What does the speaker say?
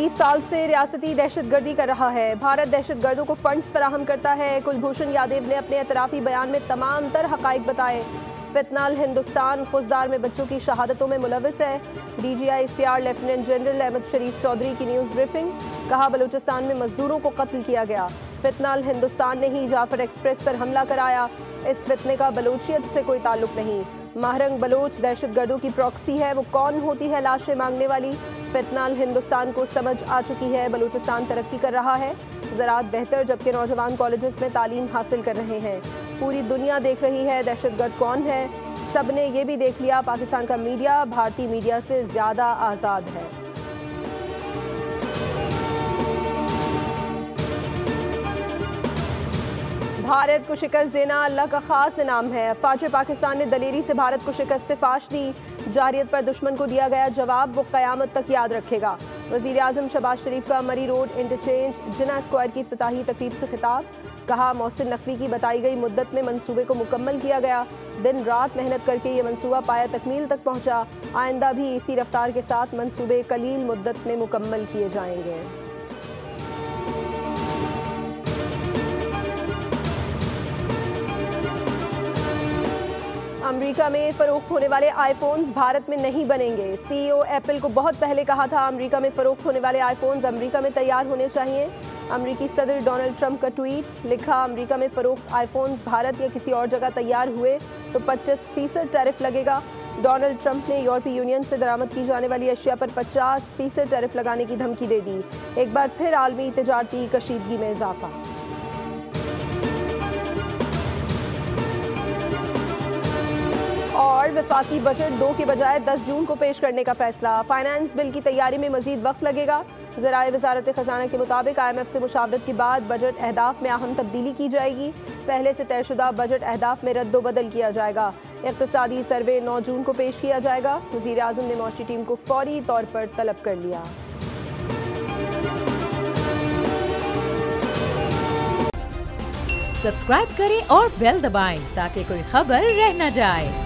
20 साल से रियासती दहशतगर्दी कर रहा है। भारत दहशतगर्दों को फंड्स फराहम करता है। कुलभूषण यादव ने अपने एतराफ़ी बयान में तमाम तर हक़ाइक़ बताए। फितनाल हिंदुस्तान खुजदार में बच्चों की शहादतों में मुलविस है। DGI-CR लेफ्टिनेंट जनरल अहमद शरीफ चौधरी की न्यूज़ ब्रीफिंग। कहा, बलूचिस्तान में मजदूरों को कत्ल किया गया। फितनाल हिंदुस्तान ने ही जाफर एक्सप्रेस पर हमला कराया। इस फितने का बलूचियत से कोई ताल्लुक नहीं। महरंग बलोच दहशतगर्दों की प्रॉक्सी है। वो कौन होती है लाशें मांगने वाली? फितनाल हिंदुस्तान को समझ आ चुकी है। बलूचिस्तान तरक्की कर रहा है, ज़राअत बेहतर, जबकि नौजवान कॉलेजेस में तालीम हासिल कर रहे हैं। पूरी दुनिया देख रही है दहशतगर्द कौन है। सब ने ये भी देख लिया, पाकिस्तान का मीडिया भारतीय मीडिया से ज़्यादा आज़ाद है। भारत को शिकस्त देना अल्लाह का खास इनाम है। फाजिर पाकिस्तान ने दलेरी से भारत को शिकस्त फाश दी। जारियत पर दुश्मन को दिया गया जवाब वो क़यामत तक याद रखेगा। वज़ीर आज़म शहबाज शरीफ का मरी रोड इंटरचेंज जिना स्क्वायर की इफ्तिताही तकरीब से खिताब। कहा, मोहसिन नकवी की बताई गई मुद्दत में मंसूबे को मुकम्मल किया गया। दिन रात मेहनत करके ये मंसूबा पाया तकमील तक पहुँचा। आइंदा भी इसी रफ्तार के साथ मंसूबे कलील मुद्दत में मुकम्मल किए जाएंगे। अमेरिका में फरोख्त होने वाले आईफोन्स भारत में नहीं बनेंगे। CEO एप्पल को बहुत पहले कहा था, अमेरिका में फरोख्त होने वाले आईफोन्स अमेरिका में तैयार होने चाहिए। अमेरिकी सदर डोनाल्ड ट्रंप का ट्वीट। लिखा, अमेरिका में फरोख्त आईफोन्स भारत या किसी और जगह तैयार हुए तो 25% टैरिफ लगेगा। डोनाल्ड ट्रंप ने यूरोपीय यूनियन से दरामद की जाने वाली अशिया पर 50% टैरिफ लगाने की धमकी दे दी। एक बार फिर आलमी तिजारती कशीदगी में इजाफा। और वफाकी बजट 2 के बजाय 10 जून को पेश करने का फैसला। फाइनेंस बिल की तैयारी में मजीद वक्त लगेगा। ज़राए वज़ारत ख़ज़ाना के मुताबिक IMF से मुशावरत के बाद बजट अहदाफ में अहम तब्दीली की जाएगी। पहले से तयशुदा बजट अहदाफ में रद्दोबदल किया जाएगा। इक़्तिसादी सर्वे 9 जून को पेश किया जाएगा। वज़ीर आज़म ने मौशी टीम को फौरी तौर पर तलब कर लिया। सब्सक्राइब करें और बेल दबाएं ताकि कोई खबर रह न जाए।